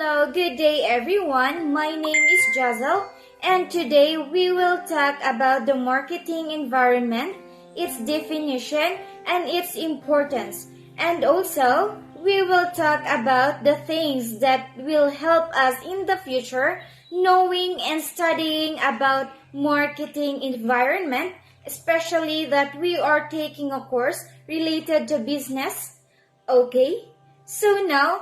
Hello, good day everyone. My name is Jazel, and today we will talk about the marketing environment, its definition, and its importance. And also, we will talk about the things that will help us in the future knowing and studying about marketing environment, especially that we are taking a course related to business. Okay? So now,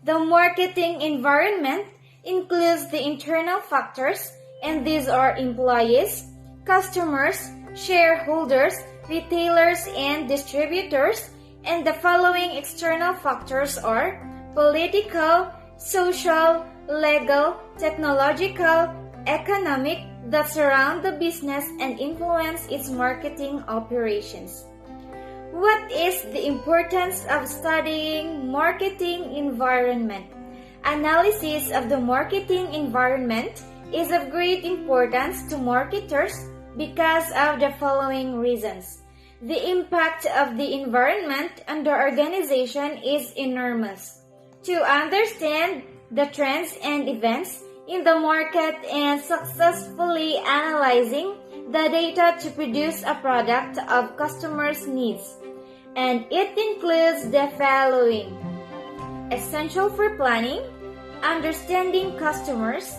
the marketing environment includes the internal factors, and these are employees, customers, shareholders, retailers, and distributors. And the following external factors are political, social, legal, technological, economic that surround the business and influence its marketing operations. What is the importance of studying marketing environment? Analysis of the marketing environment is of great importance to marketers because of the following reasons. The impact of the environment on the organization is enormous. To understand the trends and events in the market and successfully analyzing the data to produce a product of customers' needs. And it includes the following: essential for planning, understanding customers,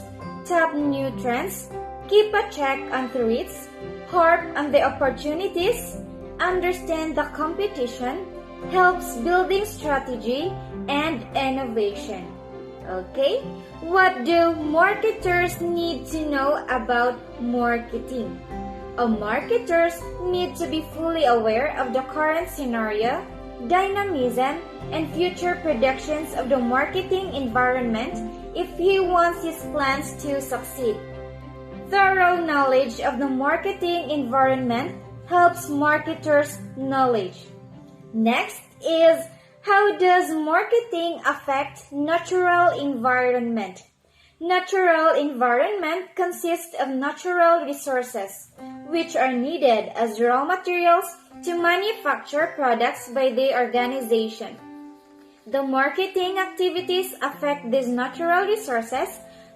top new trends, keep a check on threats, harp on the opportunities, understand the competition, helps building strategy and innovation. Okay, what do marketers need to know about marketing? Marketers need to be fully aware of the current scenario, dynamism, and future predictions of the marketing environment if he wants his plans to succeed. Thorough knowledge of the marketing environment helps marketers' knowledge. Next is, how does marketing affect natural environment? Natural environment consists of natural resources, which are needed as raw materials to manufacture products by the organization. The marketing activities affect these natural resources,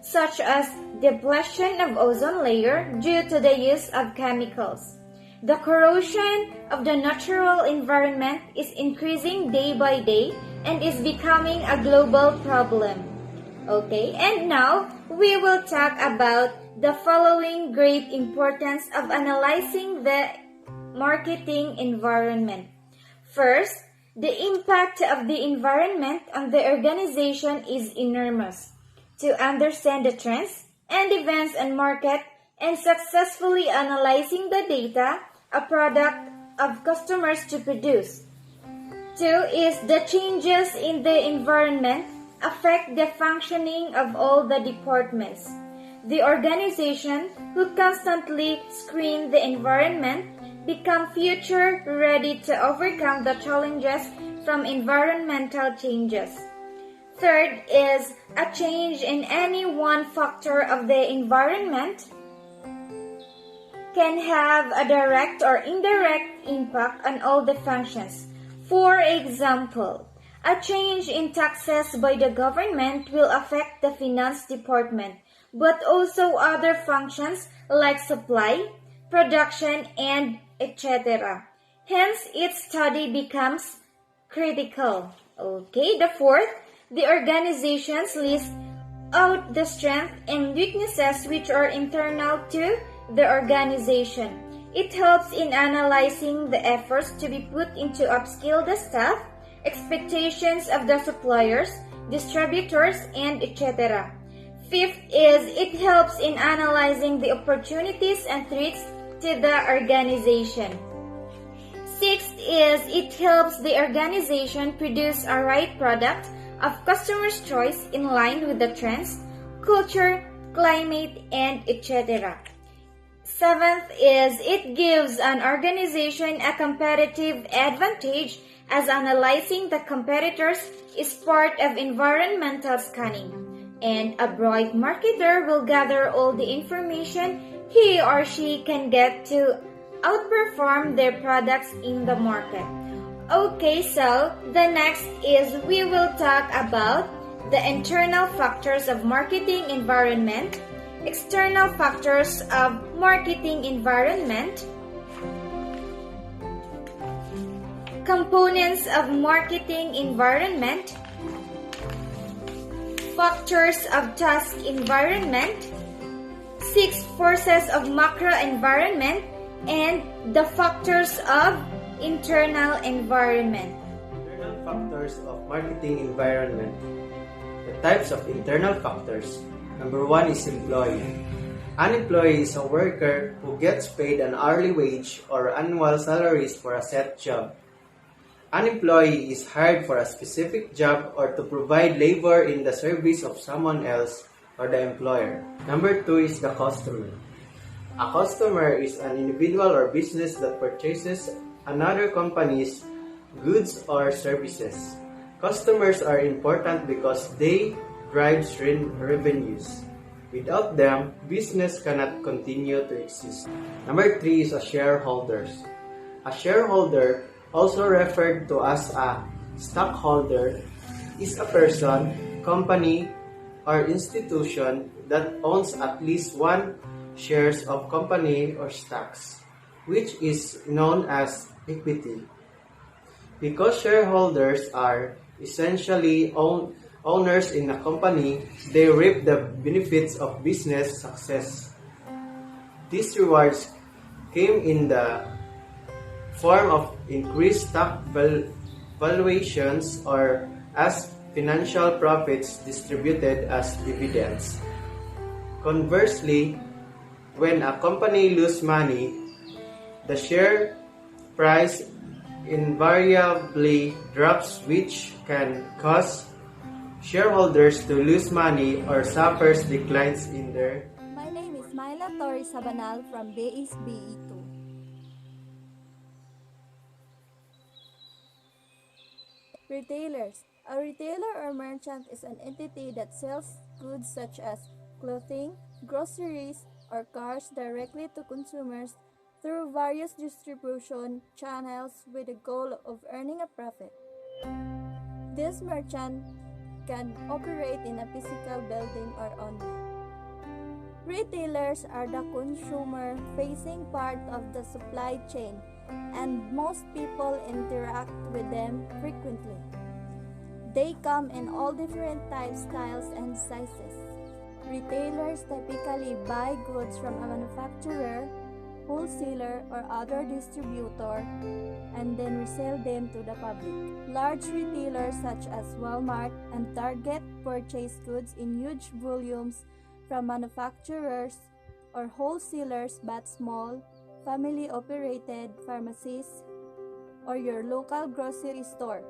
such as depletion of ozone layer due to the use of chemicals. The corrosion of the natural environment is increasing day by day and is becoming a global problem. Okay, and now we will talk about the following great importance of analyzing the marketing environment. First, the impact of the environment on the organization is enormous. To understand the trends and events in market and successfully analyzing the data, a product of customers to produce. Two is the changes in the environment affect the functioning of all the departments. The organization who constantly screen the environment become future ready to overcome the challenges from environmental changes. Third is a change in any one factor of the environment can have a direct or indirect impact on all the functions. For example, a change in taxes by the government will affect the finance department, but also other functions like supply, production, and etc. Hence, its study becomes critical. Okay, the fourth, the organizations list out the strengths and weaknesses which are internal to the organization. It helps in analyzing the efforts to be put into upskill the staff, expectations of the suppliers, distributors, and etc. Fifth is, it helps in analyzing the opportunities and threats to the organization. Sixth is, it helps the organization produce a right product of customer's choice in line with the trends, culture, climate, and etc. Seventh is, it gives an organization a competitive advantage as analyzing the competitors is part of environmental scanning. And a bright marketer will gather all the information he or she can get to outperform their products in the market. Okay, so the next is we will talk about the internal factors of marketing environment, external factors of marketing environment, components of marketing environment, factors of task environment, 6 forces of macro environment, and the factors of internal environment. Internal factors of marketing environment. The types of internal factors. Number 1 is employee. An employee is a worker who gets paid an hourly wage or annual salaries for a set job. An employee is hired for a specific job or to provide labor in the service of someone else or the employer. Number 2 is the customer. A customer is an individual or business that purchases another company's goods or services. Customers are important because they drive revenues. Without them, business cannot continue to exist. Number 3 is a shareholders. A shareholder, also referred to as a stockholder, is a person, company, or institution that owns at least one shares of company or stocks, which is known as equity. Because shareholders are essentially owners in a company, they reap the benefits of business success. These rewards came in the form of increased stock valuations or as financial profits distributed as dividends. Conversely, when a company loses money, the share price invariably drops, which can cause shareholders to lose money or suffers declines in their. My name is Torres Sabanal from BSBE2. Retailers. A retailer or merchant is an entity that sells goods such as clothing, groceries, or cars directly to consumers through various distribution channels with the goal of earning a profit. This merchant can operate in a physical building or online. Retailers are the consumer-facing part of the supply chain, and most people interact with them frequently. They come in all different types, styles, and sizes. Retailers typically buy goods from a manufacturer, wholesaler, or other distributor and then resell them to the public. Large retailers such as Walmart and Target purchase goods in huge volumes from manufacturers or wholesalers, but small, family-operated pharmacies or your local grocery store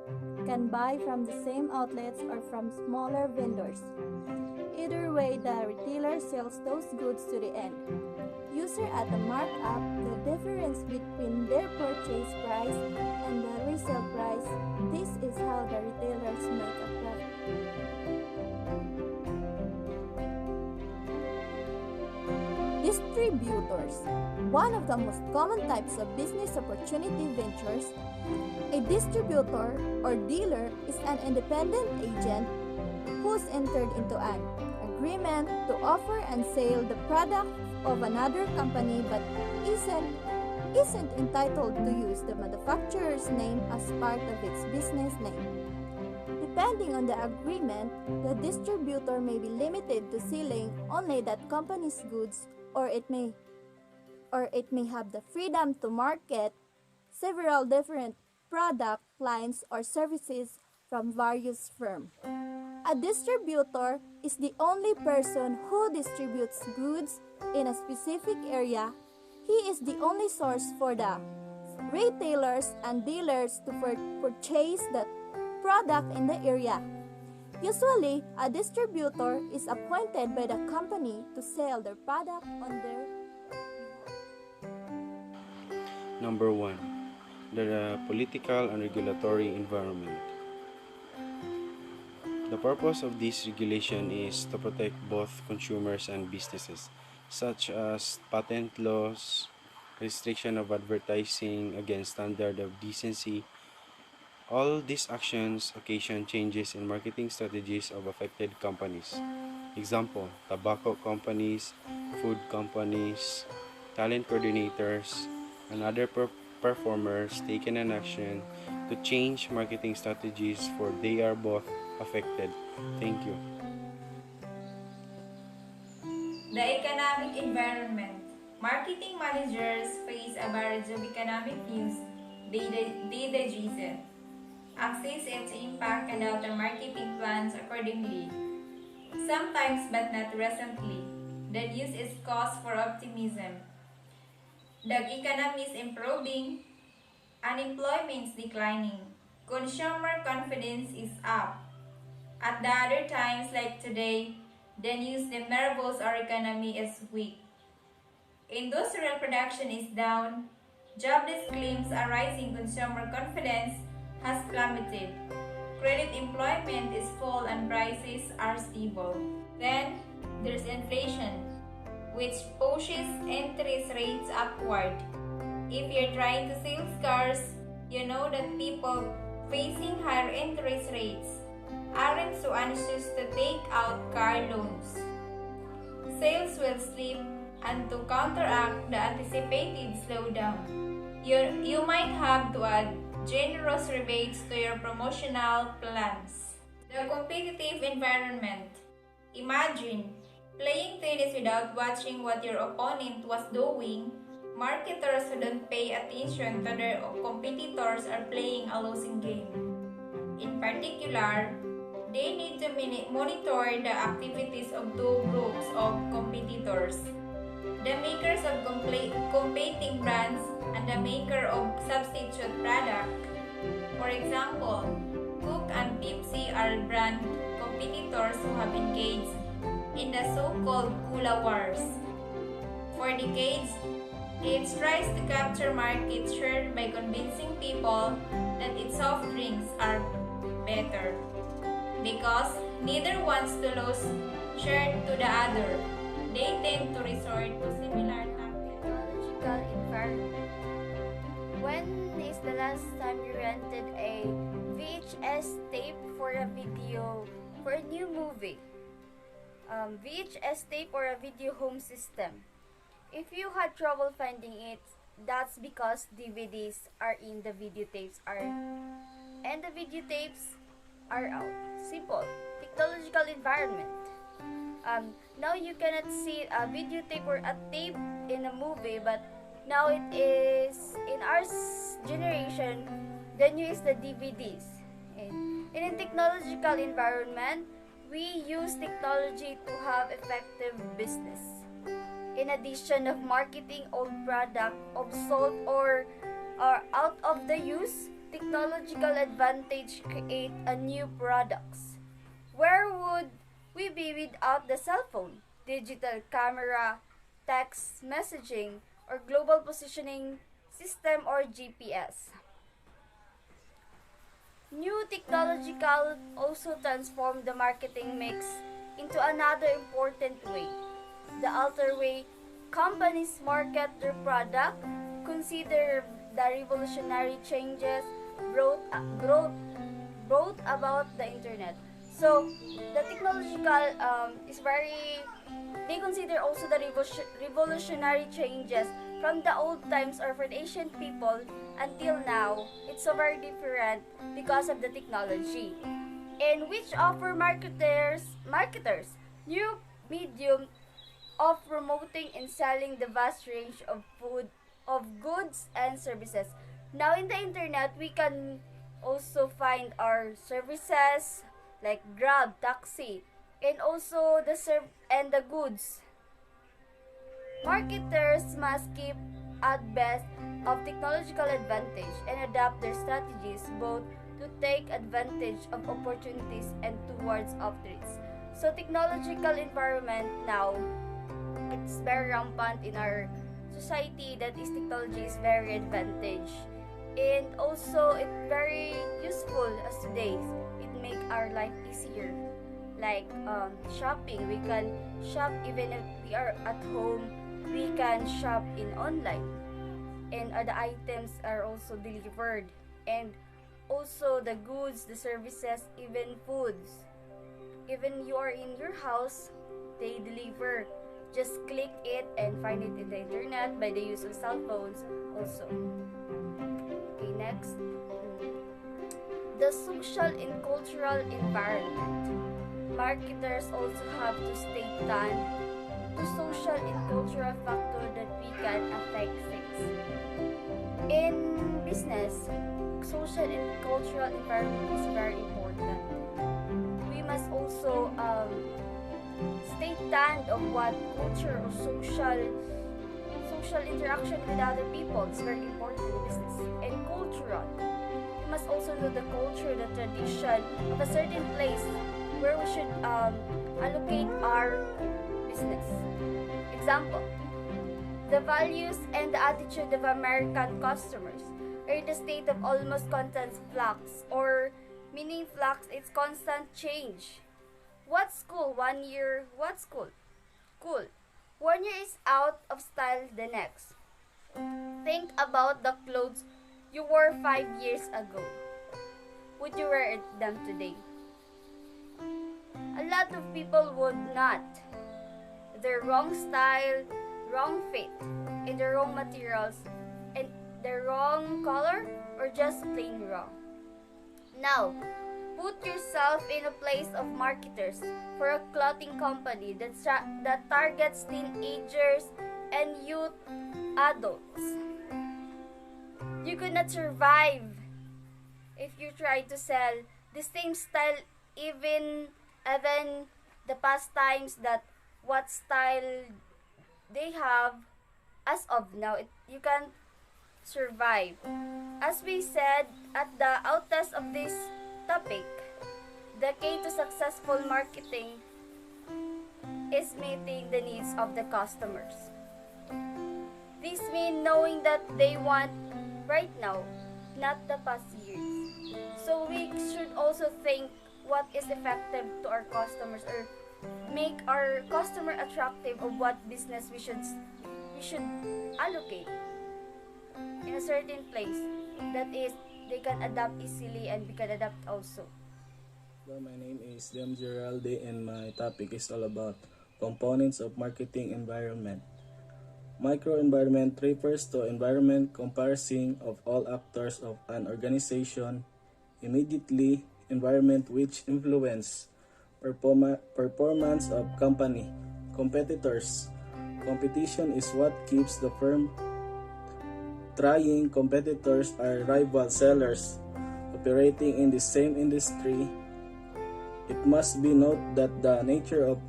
can buy from the same outlets or from smaller vendors. Either way, the retailer sells those goods to the end user at the markup. The difference between their purchase price and the resale price. This is how the retailers make a profit. Distributors. One of the most common types of business opportunity ventures. A distributor or dealer is an independent agent who's entered into an agreement to offer and sell the product of another company but isn't entitled to use the manufacturer's name as part of its business name. Depending on the agreement, the distributor may be limited to selling only that company's goods, or it may have the freedom to market several different product lines or services from various firms. A distributor is the only person who distributes goods in a specific area. He is the only source for the retailers and dealers to purchase the product in the area. Usually, a distributor is appointed by the company to sell their product on their behalf. Number 1. The political and regulatory environment. The purpose of this regulation is to protect both consumers and businesses, such as patent laws, restriction of advertising against standard of decency, All these actions occasion changes in marketing strategies of affected companies. Example, tobacco companies, food companies, talent coordinators, and other performers taken an action to change marketing strategies for they are both affected. Thank you. The economic environment. Marketing managers face a barrage of economic news they digest, assess its impact and alter marketing plans accordingly. Sometimes, but not recently, the news is cause for optimism. The economy is improving, unemployment is declining, consumer confidence is up. At the other times like today, the news demerits our economy is weak. Industrial production is down, jobless claims are rising, consumer confidence has plummeted. Credit employment is full and prices are stable. Then, there's inflation, which pushes interest rates upward. If you're trying to sell cars, you know that people facing higher interest rates aren't so anxious to take out car loans. Sales will slip, and to counteract the anticipated slowdown, you might have to add generous rebates to your promotional plans. The competitive environment. Imagine playing tennis without watching what your opponent was doing. Marketers who don't pay attention to their competitors are playing a losing game. In particular, they need to monitor the activities of two groups of competitors: the makers of competing brands and the maker of substitute product. For example, Coke and Pepsi are brand competitors who have engaged in the so-called Cola Wars. For decades, it tries to capture market share by convincing people that its soft drinks are better, because neither wants to lose share to the other. They tend to resort to similar tactics. Technological environment. When is the last time you rented a VHS tape for a new movie? VHS tape or a video home system. If you had trouble finding it, that's because DVDs are in, the videotapes are, and the videotapes are out. Simple. Technological environment. Now you cannot see a videotape or a tape in a movie, but now it is in our generation. The new is the DVDs. In a technological environment, we use technology to have effective business. In addition of marketing old product obsolete or out of the use, technological advantage create a new products. Where would we be without the cell phone, digital camera, text messaging, or global positioning system or GPS? New technological also transform the marketing mix into another important way. The alter way companies market their product. Consider the revolutionary changes brought about the internet. So the technological is very. They consider also the revolutionary changes from the old times or for the ancient people until now. It's so very different because of the technology, in which offer marketers new medium of promoting and selling the vast range of goods and services. Now in the internet, we can also find our services like Grab, taxi, and also the goods. Marketers must keep at best of technological advantage and adapt their strategies both to take advantage of opportunities and towards of threats. So technological environment now, it's very rampant in our society that is technology is very advantage, and also it's very useful as today. It make our life easier, like shopping. We can shop even if we are at home. We can shop in online, and the items are also delivered. And also the goods, the services, even foods. Even you are in your house, they deliver. Just click it and find it in the internet by the use of cell phones also. Okay, next. The social and cultural environment. Marketers also have to stay tuned to social and cultural factors that we can affect things. In business, social and cultural environment is very important. We must also stay tuned of what culture or social interaction with other people is very important in business. And cultural, we must also know the culture, the tradition of a certain place where we should allocate our business. Example, the values and the attitude of American customers are in the state of almost constant flux, or meaning flux is constant change. What school 1 year? What school? Cool. 1 year is out of style the next. Think about the clothes you wore 5 years ago. Would you wear them today? A lot of people would not. The wrong style, wrong fit, and the wrong materials, and the wrong color, or just plain wrong. Now, put yourself in a place of marketers for a clothing company that targets teenagers and youth adults. You could not survive if you try to sell the same style, even the past times that what style they have as of now. You can't survive. As we said at the outset of this topic, the key to successful marketing is meeting the needs of the customers. This means knowing that they want right now, not the past years. So we should also think what is effective to our customers, or make our customer attractive of what business we should allocate in a certain place that is they can adapt easily and we can adapt also. Hello, my name is Jee Oralde and my topic is all about components of marketing environment. Microenvironment refers to environment comprising of all actors of an organization, immediately environment which influence performance of company. Competitors. Competition is what keeps the firm trying. Competitors are rival sellers operating in the same industry. It must be noted that the nature of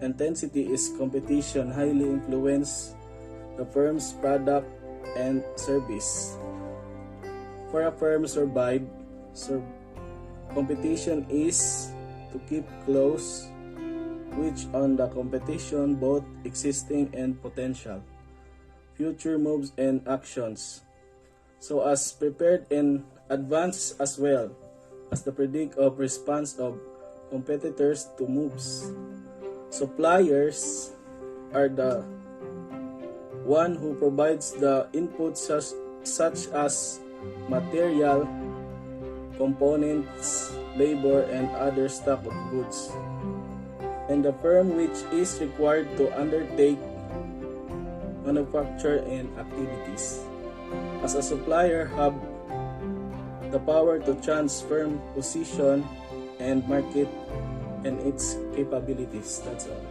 intensity is competition highly influence the firm's product and service. For a firm survive, competition is to keep close, which on the competition both existing and potential, future moves and actions, so as prepared in advance as well as the predict of response of competitors to moves. Suppliers are the one who provides the inputs such as material, components, labor, and other stock of goods, and the firm which is required to undertake manufacturing activities. As a supplier, have the power to transfer position and market and its capabilities. That's all.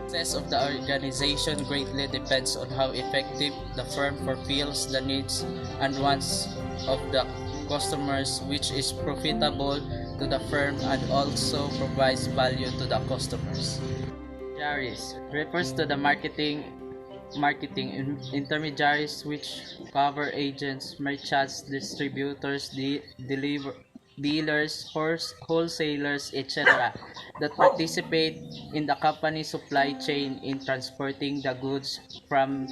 Success of the organization greatly depends on how effective the firm fulfills the needs and wants of the customers, which is profitable to the firm and also provides value to the customers. Intermediaries refers to the marketing intermediaries, which cover agents, merchants, distributors, dealers, wholesalers, etc. that participate in the company's supply chain in transporting the goods from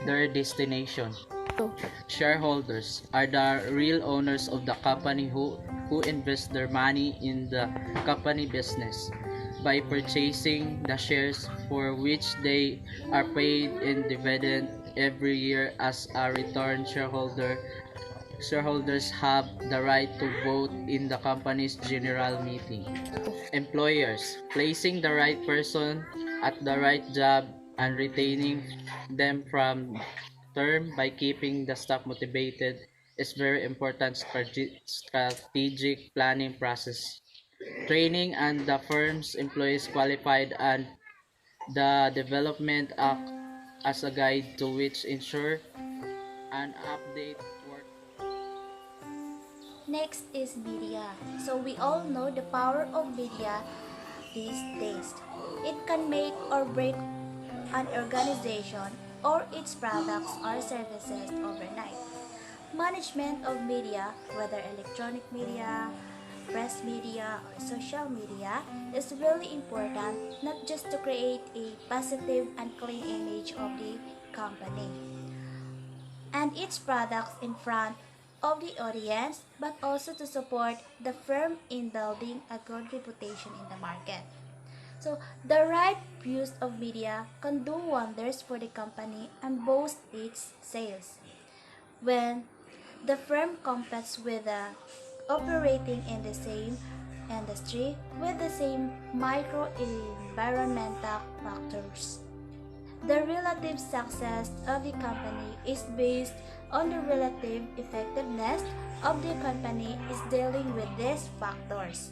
their destination. Shareholders are the real owners of the company who invest their money in the company business by purchasing the shares, for which they are paid in dividend every year as a return. shareholders have the right to vote in the company's general meeting. Employers, placing the right person at the right job and retaining them from term by keeping the staff motivated is very important strategic planning process. Training and the firm's employees qualified and the development act as a guide to which ensure and update work. Next is media. So we all know the power of media these days. It can make or break an organization or its products or services overnight. Management of media, whether electronic media, press media, or social media, is really important not just to create a positive and clean image of the company and its products in front of the audience, but also to support the firm in building a good reputation in the market. So, the right use of media can do wonders for the company and boost its sales. When the firm competes with operating in the same industry with the same micro-environmental factors. The relative success of the company is based on the relative effectiveness of the company is dealing with these factors.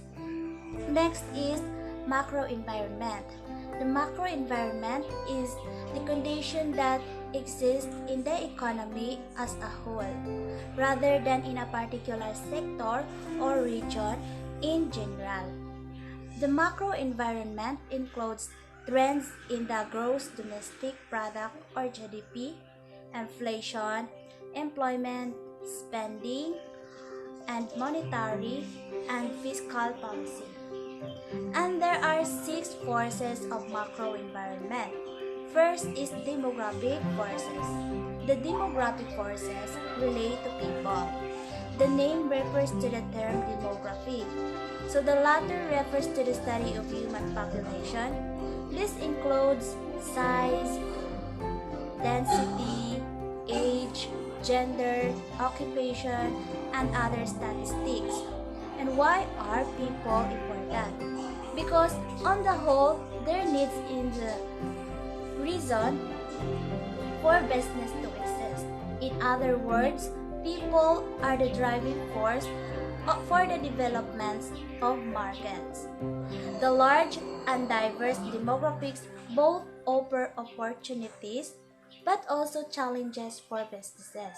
Next is macro environment. The macro environment is the condition that exists in the economy as a whole, rather than in a particular sector or region in general. The macro environment includes trends in the gross domestic product or GDP, inflation, employment, spending, and monetary and fiscal policy. And there are 6 forces of macro environment. First is demographic forces. The demographic forces relate to people. The name refers to the term demography. So the latter refers to the study of human population. This includes size, density, age, gender, occupation, and other statistics. And why are people important? Because on the whole, their needs in the reason for business to exist. In other words, people are the driving force for the developments of markets. The large and diverse demographics both offer opportunities but also challenges for businesses,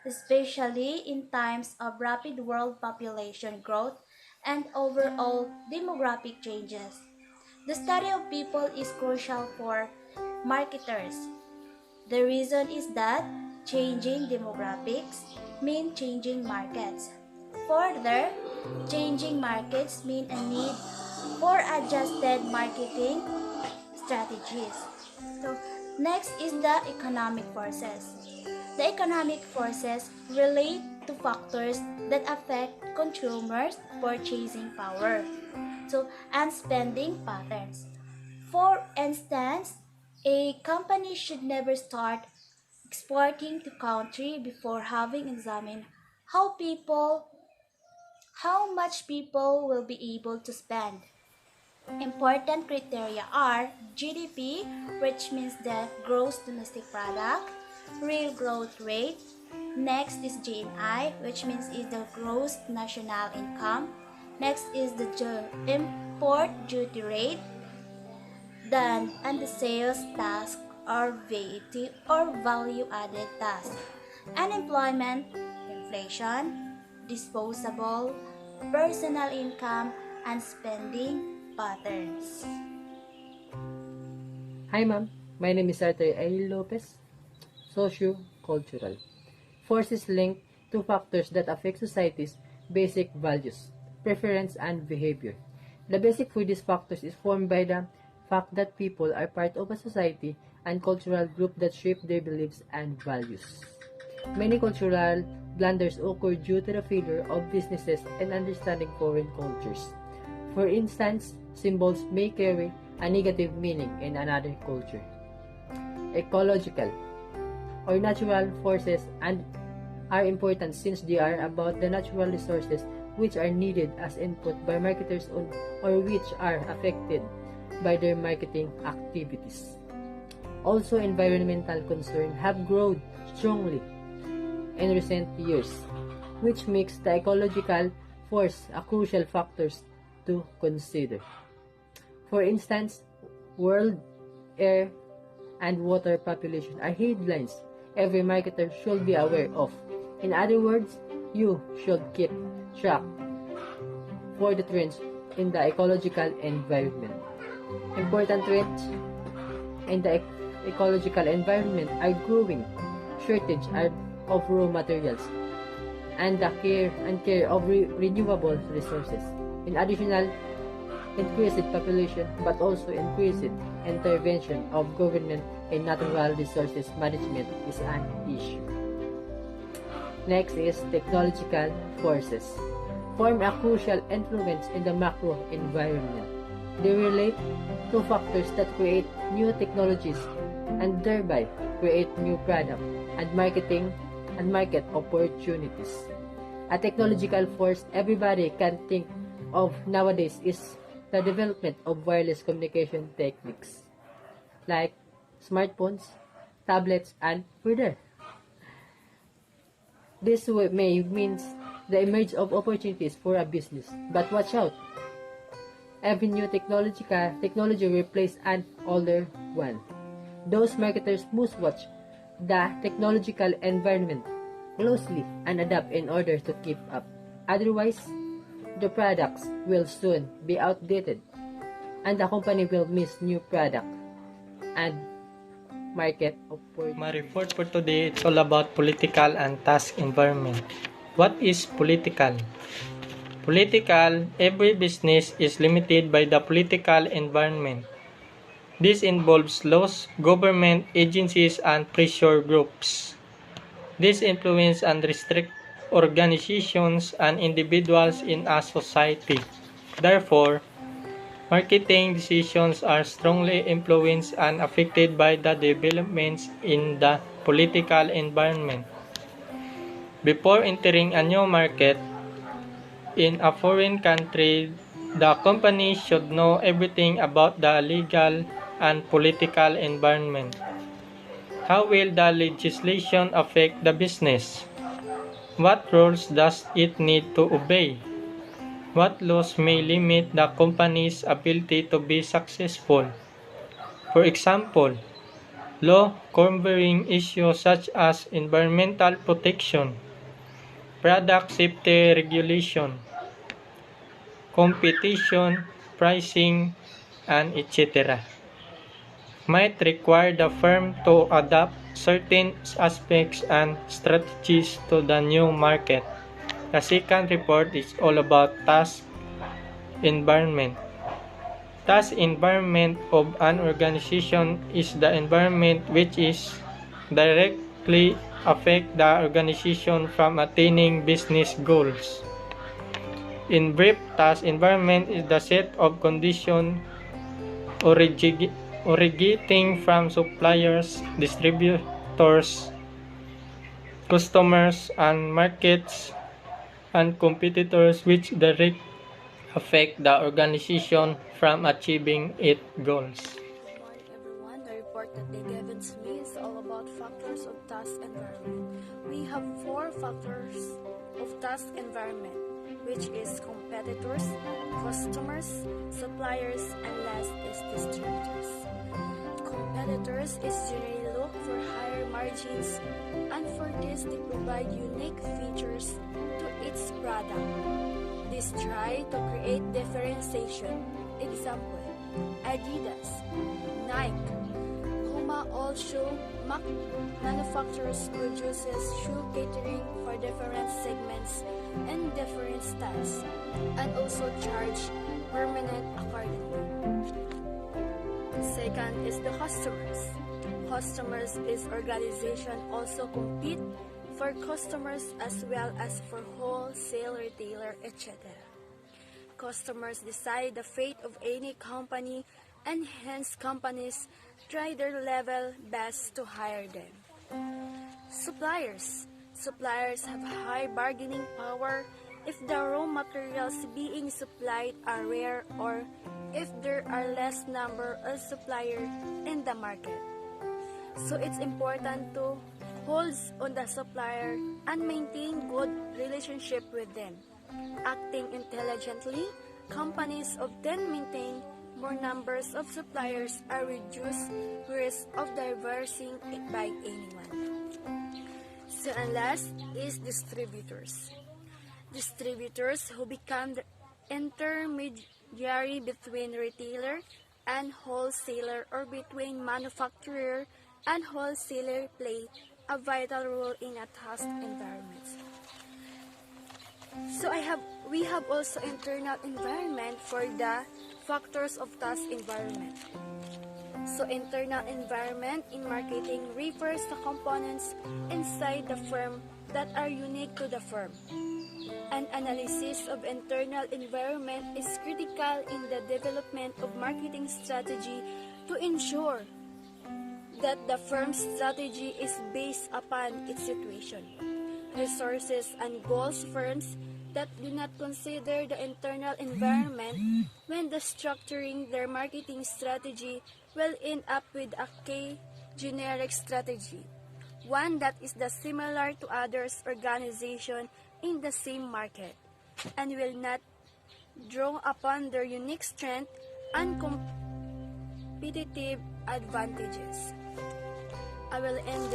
especially in times of rapid world population growth and overall demographic changes. The study of people is crucial for marketers. The reason is that changing demographics mean changing markets. Further, changing markets mean a need for adjusted marketing strategies. So, next is the economic forces. The economic forces relate to factors that affect consumers' purchasing power, and spending patterns. For instance, a company should never start exporting to country before having examined how much people will be able to spend. Important criteria are GDP, which means the gross domestic product, real growth rate. Next is GNI, which means is the gross national income. Next is the import duty rate. Then, and the sales tax or VAT or value added tax. Unemployment, inflation, disposable, personal income, and spending patterns. Hi ma'am, my name is Alpeche Lopez. Socio-cultural. Forces linked to factors that affect society's basic values, preference, and behavior. The basic for these factors is formed by the fact that people are part of a society and cultural group that shape their beliefs and values. Many cultural blunders occur due to the failure of businesses in understanding foreign cultures. For instance, symbols may carry a negative meaning in another culture. Ecological or natural forces and are important since they are about the natural resources which are needed as input by marketers or which are affected by their marketing activities. Also, environmental concerns have grown strongly in recent years, which makes the ecological force a crucial factor to consider. For instance, world air and water population are headlines every marketer should be aware of. In other words, you should keep track for the trends in the ecological environment. Important trends in the ecological environment are growing shortage of raw materials and the care of renewable resources. In additional, increased population but also increased intervention of government in natural resources management is an issue. Next is technological forces. Form a crucial influence in the macro environment. They relate to factors that create new technologies and thereby create new product and market opportunities. A technological force everybody can think of nowadays is the development of wireless communication techniques like smartphones, tablets, and further. This may means the emergence of opportunities for a business, but watch out. Every new technology replaces an older one. Those marketers must watch the technological environment closely and adapt in order to keep up. Otherwise, the products will soon be outdated and the company will miss new product and market opportunities. My report for today it's all about political and task environment. What is political? Political, every business is limited by the political environment. This involves laws, government agencies, and pressure groups. This influence and restrict organizations and individuals in a society. Therefore, marketing decisions are strongly influenced and affected by the developments in the political environment. Before entering a new market in a foreign country, the company should know everything about the legal and political environment. How will the legislation affect the business? What rules does it need to obey? What laws may limit the company's ability to be successful? For example, law covering issues such as environmental protection, product safety regulation, competition, pricing, and etc. might require the firm to adapt certain aspects and strategies to the new market. The second report is all about task environment. Task environment of an organization is the environment which is directly affect the organization from attaining business goals. In brief, task environment is the set of conditions originating from suppliers, distributors, customers, and markets and competitors which directly affect the organization from achieving its goals. Good morning, everyone. The report that they given to me is all about factors of task environment. We have 4 factors of task environment, which is competitors, customers, suppliers, and last is distributors. Competitors is generally look for higher margins, and for this they provide unique features to its product. These try to create differentiation. Example, Adidas, Nike, Puma all shoe manufacturers produces shoe catering for different segments and different styles, and also charge permanent accordingly. Second is the customers. Customers is organization also compete for customers as well as for wholesale retailer, etc. Customers decide the fate of any company, and hence companies try their level best to hire them. Suppliers. suppliers have high bargaining power if the raw materials being supplied are rare or if there are less number of suppliers in the market. So it's important to hold on the supplier and maintain good relationship with them. Acting intelligently, companies often maintain more numbers of suppliers and reduce risk of diversing it by anyone. So and last is distributors. Distributors who become the intermediary between retailer and wholesaler or between manufacturer and wholesaler play a vital role in a tough environment. So we have also internal environment for the factors of tough environment. So internal environment in marketing refers to components inside the firm that are unique to the firm. An analysis of internal environment is critical in the development of marketing strategy to ensure that the firm's strategy is based upon its situation, resources, and goals. Firms that do not consider the internal environment when structuring their marketing strategy will end up with a generic strategy, one that is similar to others organizations in the same market, and will not draw upon their unique strength and competitive advantages. I will end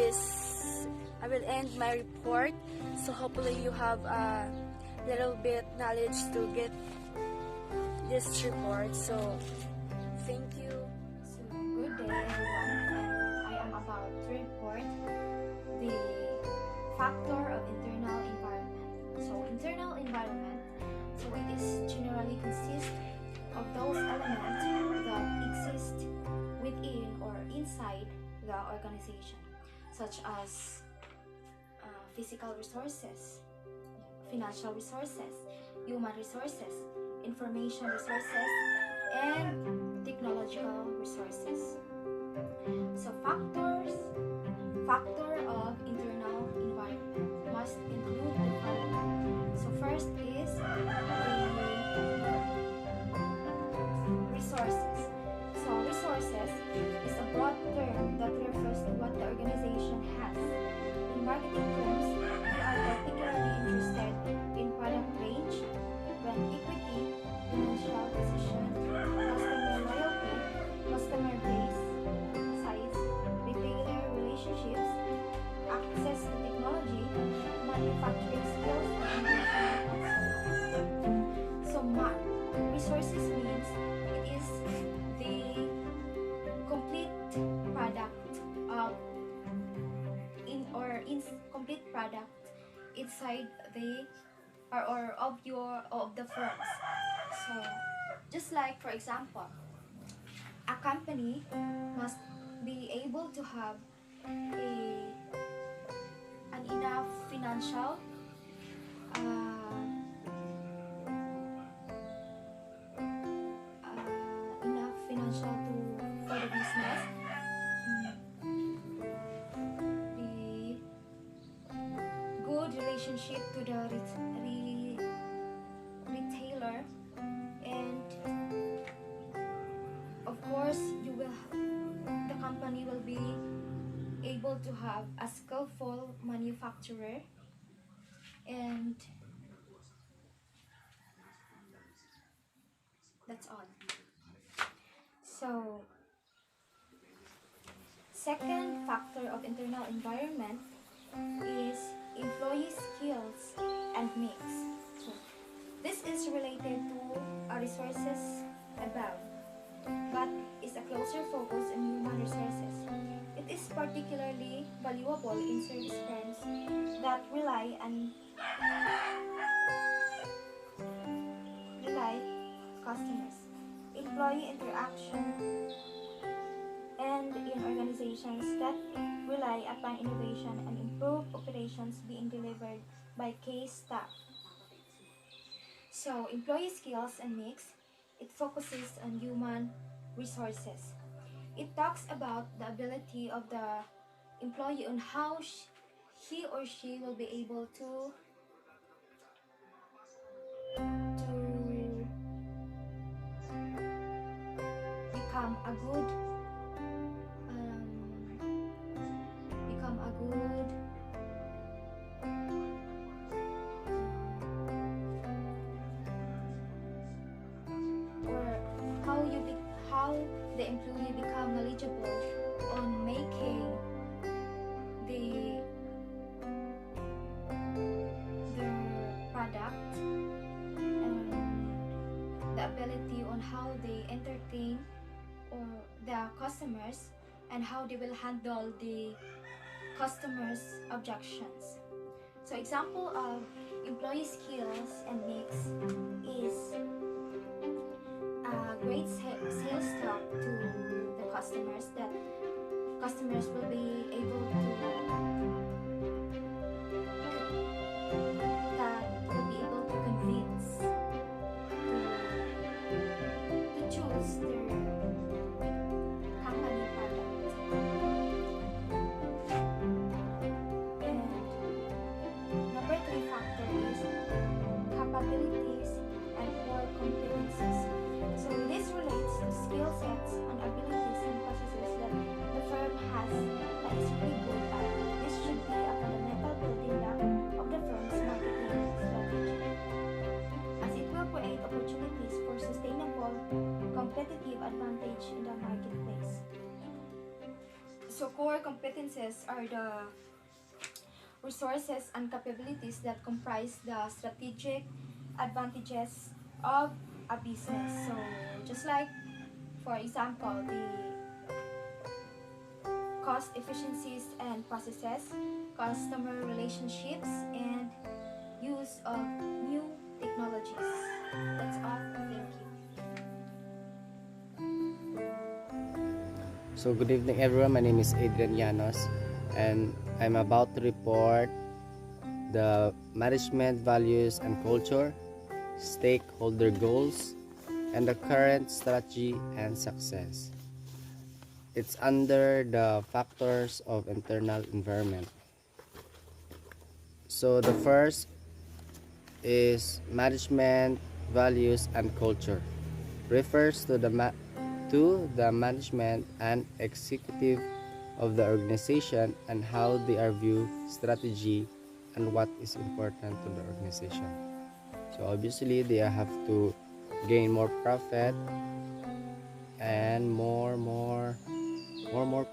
my report, so hopefully you have a little bit knowledge to get this report. So thank you. So, good day everyone, and I am about to report the factor of internal environment. So internal environment, so it is generally consists of those elements that exist within or inside the organization, such as physical resources, financial resources, human resources, information resources, and technological resources. So factor of internal environment must include the following. So first is the resources. So resources is a broad term that refers to what the organization has. In marketing terms, we are particularly interested in product range, brand equity, financial position, customer loyalty, customer base, size, retailer relationships, access to technology, manufacturing skills, and so resources means it is the complete product of complete product inside the or of the firms. So just like, for example, a company must be able to have an enough financial for the business, the good relationship to the retailer, and of course the company will be able to have a skillful manufacturer, and that's all. So second factor of internal environment is employee skills and mix. So this is related to our resources above, but is a closer focus on human resources. It is particularly valuable in service firms that rely customers, employee interaction, and in organizations that rely upon innovation and improved operations being delivered by key staff. So employee skills and mix, it focuses on human resources. It talks about the ability of the employee on how he or she will be able to become a good become a good or how the employee become knowledgeable on making their product, and the ability on how they entertain or the customers, and how they will handle the customers' objections. So example of employee skills and mix is a great sales talk to the customers, that customers will be able to convince to choose their company product. And number 3 factor is capabilities and core competencies. So this relates to skill sets and abilities and processes that the firm has that is pretty good at. This should be a fundamental building block of the firm's marketing strategy, as it will create opportunities for sustainable competitive advantage in the marketplace. So core competences are the resources and capabilities that comprise the strategic advantages of a business. So just like, for example, the cost efficiencies and processes, customer relationships, and use of new technologies. That's all. Thank you. So good evening everyone, my name is Yanos, and I'm about to report the management values and culture, stakeholder goals, and the current strategy and success. It's under the factors of internal environment. So the first is management values and culture. Refers to the management and executive of the organization and how they are view strategy and what is important to the organization. So obviously they have to gain more profit and more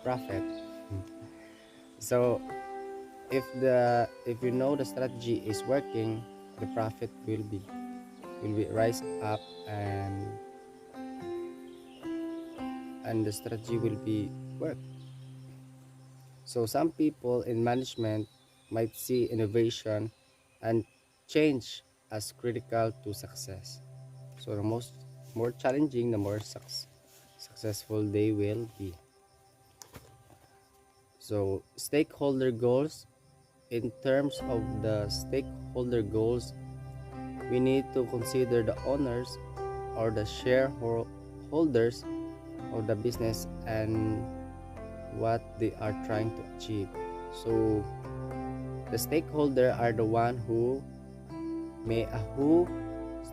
profit. So if you know the strategy is working, the profit will be rise up, and the strategy will be work. So some people in management might see innovation and change as critical to success. So the more challenging, the more successful they will be. So stakeholder goals. In terms of the stakeholder goals, we need to consider the owners or the shareholders of the business and what they are trying to achieve. So the stakeholder are the one who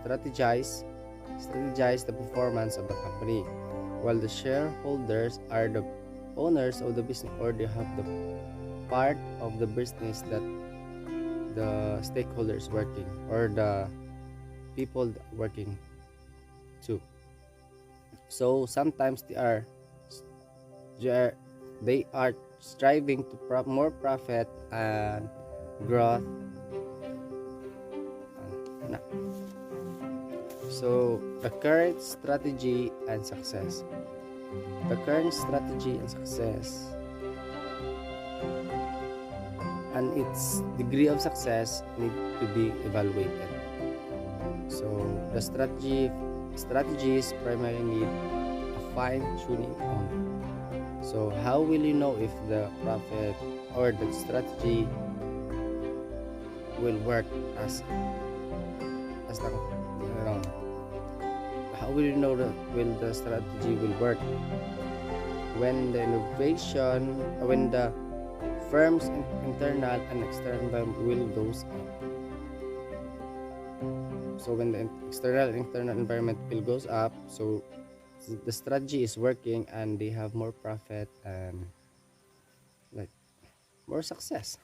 strategize the performance of the company, while the shareholders are the owners of the business, or they have the part of the business that the stakeholders working, or the people working too. So sometimes they are striving to more profit and growth. So the current strategy and success. The current strategy and success and its degree of success need to be evaluated. So the strategies primarily need a fine-tuning on. So how will you know if the profit or the strategy will work as the how will you know that the strategy will work when the innovation, when the firm's internal and external environment will goes up. So when the external and internal environment will goes up, so the strategy is working and they have more profit and like more success.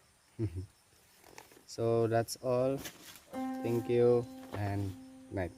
So that's all. Thank you and night.